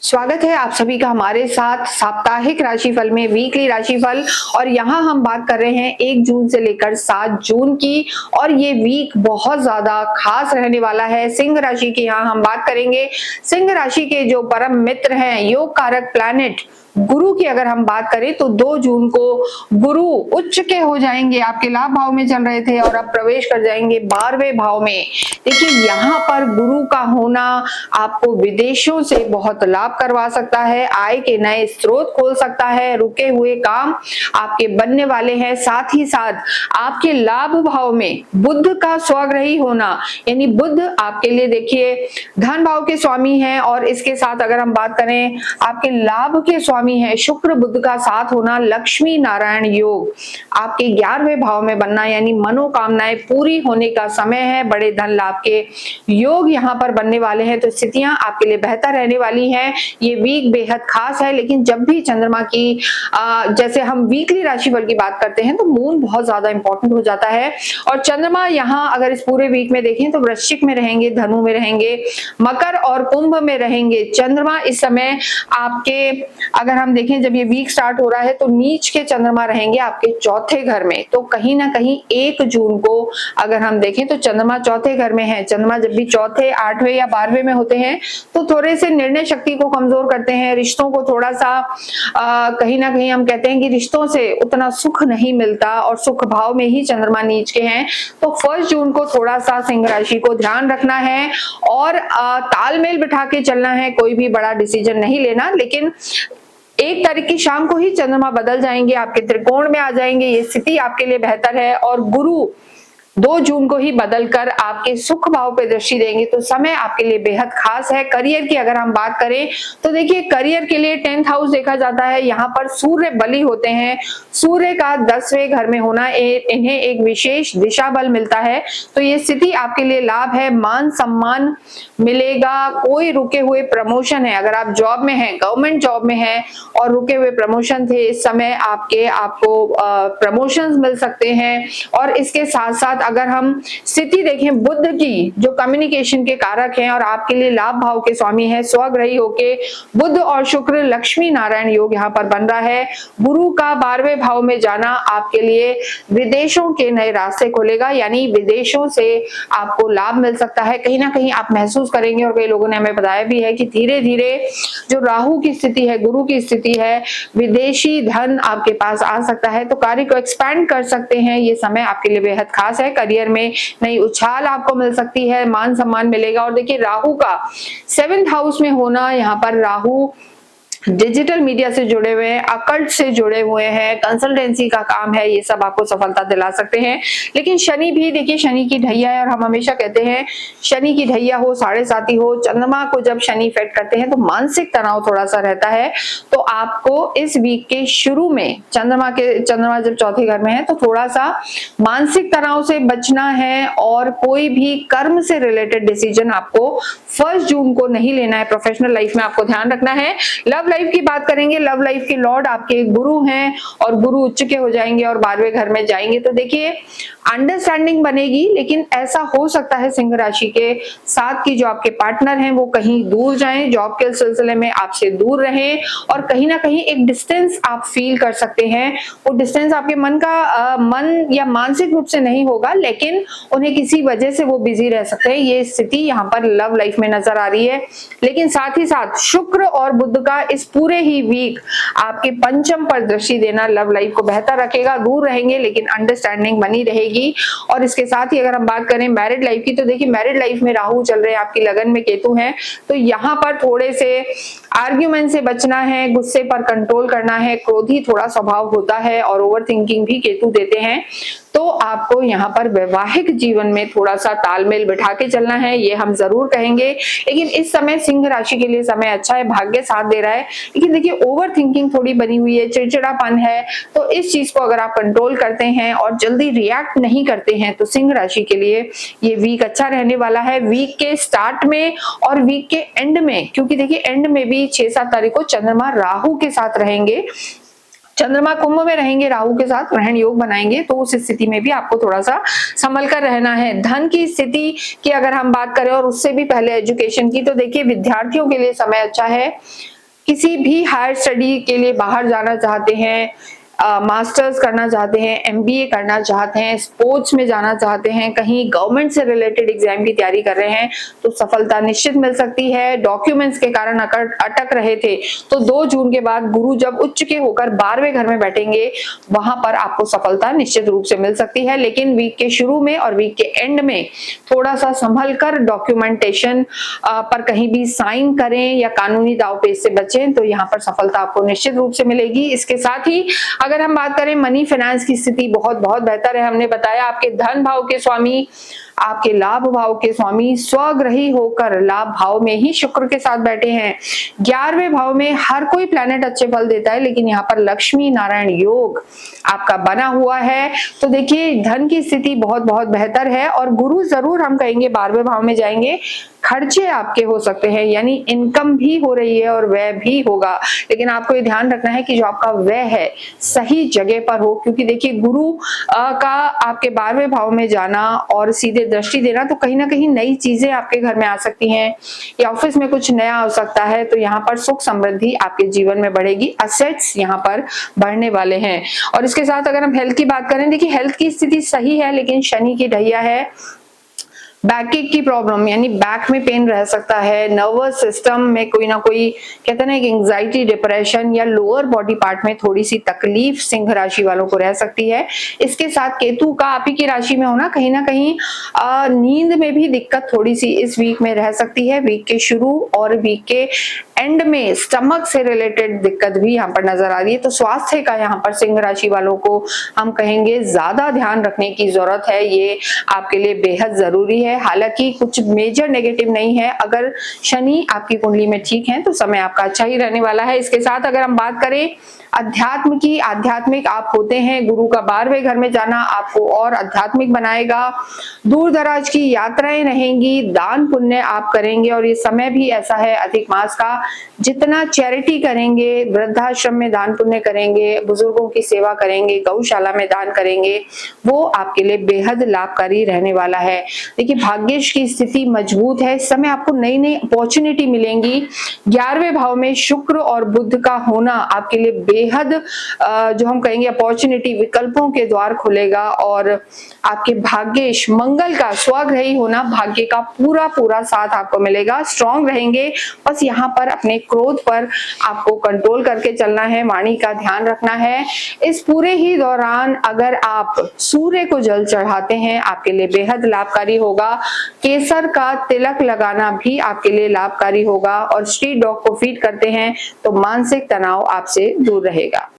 स्वागत है आप सभी का हमारे साथ साप्ताहिक राशिफल में, वीकली राशिफल। और यहाँ हम बात कर रहे हैं 1 जून से लेकर 7 जून की। और ये वीक बहुत ज्यादा खास रहने वाला है। सिंह राशि की यहाँ हम बात करेंगे। सिंह राशि के जो परम मित्र हैं, योग कारक प्लैनेट गुरु की अगर हम बात करें तो 2 जून को गुरु उच्च के हो जाएंगे। आपके लाभ भाव में चल रहे थे और अब प्रवेश कर जाएंगे 12वें भाव में। देखिए यहाँ पर गुरु का होना आपको विदेशों से बहुत लाभ करवा सकता है, आय के नए स्रोत खोल सकता है, रुके हुए काम आपके बनने वाले हैं। साथ ही साथ आपके लाभ भाव में बुध का स्वग्रही होना, यानी बुध आपके लिए देखिए धन भाव के स्वामी है। और इसके साथ अगर हम बात करें आपके लाभ के स्वामी है शुक्र, बुध का साथ होना लक्ष्मी नारायण योग आपके 11वें भाव में बनना, यानी मनोकामनाएं पूरी होने का समय है। बड़े धन लाभ के योग यहाँ पर बनने वाले हैं, तो स्थितियां आपके लिए बेहतर रहने वाली हैं। ये वीक बेहद खास है। लेकिन जब भी चंद्रमा की जैसे हम वीकली राशिफल की बात करते हैं तो मून बहुत ज्यादा इंपॉर्टेंट हो जाता है। और चंद्रमा यहाँ अगर इस पूरे वीक में देखें तो वृश्चिक में रहेंगे, धनु में रहेंगे, मकर और कुंभ में रहेंगे। चंद्रमा इस समय आपके अगर हम देखें जब ये वीक स्टार्ट हो रहा है तो नीच के चंद्रमा रहेंगे आपके चौथे घर में। तो कहीं ना कहीं 1 जून को अगर हम देखें तो चंद्रमा चौथे घर में है। चंद्रमा जब भी चौथे, 8वें या 12वें में होते हैं तो थोड़े से निर्णय शक्ति को कमजोर करते हैं, रिश्तों को थोड़ा सा कहीं ना कहीं हम कहते हैं कि रिश्तों से उतना सुख नहीं मिलता। और सुख भाव में ही चंद्रमा नीच के हैं, तो 1 जून को थोड़ा सा सिंह राशि को ध्यान रखना है और तालमेल बिठा के चलना है। कोई भी बड़ा डिसीजन नहीं लेना। लेकिन 1 तारीख की शाम को ही चंद्रमा बदल जाएंगे, आपके त्रिकोण में आ जाएंगे। ये स्थिति आपके लिए बेहतर है। और गुरु 2 जून को ही बदलकर आपके सुख भाव पे दृष्टि देंगे, तो समय आपके लिए बेहद खास है। करियर की अगर हम बात करें तो देखिए करियर के लिए 10th हाउस देखा जाता है। यहाँ पर सूर्य बली होते हैं। सूर्य का 10वें घर में होना इन्हें एक विशेष दिशा बल मिलता है। तो ये स्थिति आपके लिए लाभ है, मान सम्मान मिलेगा। कोई रुके हुए प्रमोशन है, अगर आप जॉब में हैं, गवर्नमेंट जॉब में हैं और रुके हुए प्रमोशन थे, इस समय आपको प्रमोशंस मिल सकते हैं। और इसके साथ साथ अगर हम स्थिति देखें बुध की जो कम्युनिकेशन के कारक हैं और आपके लिए लाभ भाव के स्वामी है, स्वग्रही होके बुध और शुक्र लक्ष्मी नारायण योग यहाँ पर बन रहा है। गुरु का 12वें भाव में जाना आपके लिए विदेशों के नए रास्ते खोलेगा, यानी विदेशों से आपको लाभ मिल सकता है। कहीं ना कहीं आप महसूस करेंगे और कई लोगों ने हमें बताया भी है कि धीरे धीरे जो राहु की स्थिति है, गुरु की स्थिति है, विदेशी धन आपके पास आ सकता है, तो कार्य को एक्सपैंड कर सकते हैं। ये समय आपके लिए बेहद खास है। करियर में नई उछाल आपको मिल सकती है, मान सम्मान मिलेगा। और देखिए राहु का 7th हाउस में होना, यहाँ पर राहु डिजिटल मीडिया से जुड़े हुए हैं, अकल्ट से जुड़े हुए हैं, कंसल्टेंसी का काम है, ये सब आपको सफलता दिला सकते हैं। लेकिन शनि भी देखिए शनि की ढैया है और हम हमेशा कहते हैं शनि की ढैया हो, 7.5 हो, चंद्रमा को जब शनि इफेक्ट करते हैं तो मानसिक तनाव थोड़ा सा रहता है। तो आपको इस वीक के शुरू में चंद्रमा जब चौथे घर में है तो थोड़ा सा मानसिक तनाव से बचना है। और कोई भी कर्म से रिलेटेड डिसीजन आपको 1 जून को नहीं लेना है। प्रोफेशनल लाइफ में आपको ध्यान रखना है। लव लाइफ की बात करेंगे, लव लाइफ के लॉर्ड आपके गुरु हैं और गुरु उच्च के हो जाएंगे और 12वें घर में जाएंगे। तो देखिए अंडरस्टैंडिंग बनेगी, लेकिन ऐसा हो सकता है सिंह राशि के साथ की जो आपके पार्टनर हैं वो कहीं दूर जाएं, जॉब के सिलसिले में आपसे दूर रहें और कहीं ना कहीं एक डिस्टेंस आप फील कर सकते हैं। वो डिस्टेंस आपके मन या मानसिक रूप से नहीं होगा, लेकिन उन्हें किसी वजह से वो बिजी रह सकते हैं। ये स्थिति यहाँ पर लव लाइफ में नजर आ रही है। लेकिन साथ ही साथ शुक्र और बुध का इस पूरे ही वीक आपके पंचम पर दृष्टि देना लव लाइफ को बेहतर रखेगा। दूर रहेंगे लेकिन अंडरस्टैंडिंग बनी रहेगी। और इसके साथ ही अगर हम बात करें मैरिड लाइफ की, तो देखिए मैरिड लाइफ में राहु चल रहे हैं, आपकी लगन में केतु हैं, तो यहाँ पर थोड़े से आर्ग्यूमेंट से बचना है, गुस्से पर कंट्रोल करना है। क्रोधी थोड़ा स्वभाव होता है और ओवर थिंकिंग भी केतु देते हैं। तो आपको यहाँ पर वैवाहिक जीवन में थोड़ा सा तालमेल बिठा के चलना है, ये हम जरूर कहेंगे। लेकिन इस समय सिंह राशि के लिए समय अच्छा है, भाग्य साथ दे रहा है। लेकिन देखिए ओवर थिंकिंग थोड़ी बनी हुई है, चिड़चिड़ापन है, तो इस चीज को अगर आप कंट्रोल करते हैं और जल्दी रिएक्ट नहीं करते हैं तो सिंह राशि के लिए ये वीक अच्छा रहने वाला है। वीक के स्टार्ट में और वीक के एंड में, क्योंकि देखिए एंड में भी 6-7 तारीख को चंद्रमा राहु के साथ रहेंगे, चंद्रमा कुंभ में रहेंगे, राहु के साथ ग्रहण योग बनाएंगे, तो उस स्थिति में भी आपको थोड़ा सा संभल कर रहना है। धन की स्थिति की अगर हम बात करें और उससे भी पहले एजुकेशन की, तो देखिए विद्यार्थियों के लिए समय अच्छा है। किसी भी हायर स्टडी के लिए बाहर जाना चाहते हैं, मास्टर्स करना चाहते हैं, एमबीए करना चाहते हैं, स्पोर्ट्स में जाना चाहते हैं, कहीं गवर्नमेंट से रिलेटेड एग्जाम की तैयारी कर रहे हैं, तो सफलता निश्चित मिल सकती है। डॉक्यूमेंट्स के कारण अटक रहे थे, तो 2 जून के बाद गुरु जब उच्च के होकर 12वें घर में बैठेंगे, वहां पर आपको सफलता निश्चित रूप से मिल सकती है। लेकिन वीक के शुरू में और वीक के एंड में थोड़ा सा संभल कर डॉक्यूमेंटेशन पर कहीं भी साइन करें या कानूनी दावपेच से बचें, तो यहाँ पर सफलता आपको निश्चित रूप से मिलेगी। इसके साथ ही अगर हम बात करें मनी फाइनेंस की स्थिति बहुत बेहतर है। हमने बताया आपके धन भाव के स्वामी, आपके लाभ भाव के स्वामी स्वग्रही होकर लाभ भाव में ही शुक्र के साथ बैठे हैं। 11वें भाव में हर कोई प्लैनेट अच्छे फल देता है, लेकिन यहाँ पर लक्ष्मी नारायण योग आपका बना हुआ है। तो देखिए धन की स्थिति बहुत बेहतर है, और गुरु जरूर हम कहेंगे 12वें भाव में जाएंगे, खर्चे आपके हो सकते हैं, यानी इनकम भी हो रही है और व्यय भी होगा, लेकिन आपको ये ध्यान रखना है कि जो आपका व्यय है सही जगह पर हो, क्योंकि देखिए गुरु का आपके 12वें भाव में जाना और सीधे दृष्टि देना, तो कहीं ना कहीं नई चीजें आपके घर में आ सकती हैं, या ऑफिस में कुछ नया हो सकता है, तो यहाँ पर सुख समृद्धि आपके जीवन में बढ़ेगी, असेट्स यहाँ पर बढ़ने वाले हैं। और इसके साथ अगर हम हेल्थ की बात करें, देखिए हेल्थ की स्थिति सही है, लेकिन शनि की ढैया है, बैकएक की प्रॉब्लम यानी बैक में पेन रह सकता है, नर्वस सिस्टम में कोई ना कोई कहते हैं एंजाइटी, डिप्रेशन या लोअर बॉडी पार्ट में थोड़ी सी तकलीफ सिंह राशि वालों को रह सकती है। इसके साथ केतु का आप ही की राशि में होना कहीं ना कहीं नींद में भी दिक्कत थोड़ी सी इस वीक में रह सकती है। वीक के शुरू और वीक के एंड में स्टमक से रिलेटेड दिक्कत भी यहाँ पर नजर आ रही है, तो स्वास्थ्य का यहाँ पर सिंह राशि वालों को हम कहेंगे ज्यादा ध्यान रखने की जरूरत है, ये आपके लिए बेहद जरूरी है। हालांकि कुछ मेजर नेगेटिव नहीं है, अगर शनि आपकी कुंडली में ठीक है तो समय आपका अच्छा ही रहने वाला है। इसके साथ अगर हम बात करें अध्यात्म की, आध्यात्मिक आप होते हैं, गुरु का 12वें घर में जाना आपको और आध्यात्मिक बनाएगा। दूर दराज की यात्राएं रहेंगी, दान पुण्य आप करेंगे, और ये समय भी ऐसा है अधिक मास का, जितना चैरिटी करेंगे, वृद्धाश्रम में दान पुण्य करेंगे, बुजुर्गों की सेवा करेंगे, गौशाला में दान करेंगे, वो आपके लिए बेहद लाभकारी रहने वाला है। देखिए भाग्येश की स्थिति मजबूत है, इस समय आपको नई नई अपॉर्चुनिटी मिलेंगी। 11वें भाव में शुक्र और बुध का होना आपके लिए बेहद जो हम कहेंगे अपॉर्चुनिटी, विकल्पों के द्वार खुलेगा, और आपके भाग्येश मंगल का स्वग्रही होना भाग्य का पूरा साथ आपको मिलेगा। स्ट्रांग रहेंगे, बस यहाँ पर अपने क्रोध पर आपको कंट्रोल करके चलना है, वाणी का ध्यान रखना है। इस पूरे ही दौरान अगर आप सूर्य को जल चढ़ाते हैं आपके लिए बेहद लाभकारी होगा। केसर का तिलक लगाना भी आपके लिए लाभकारी होगा, और स्ट्रीट डॉग को फीड करते हैं तो मानसिक तनाव आपसे दूर रहेगा।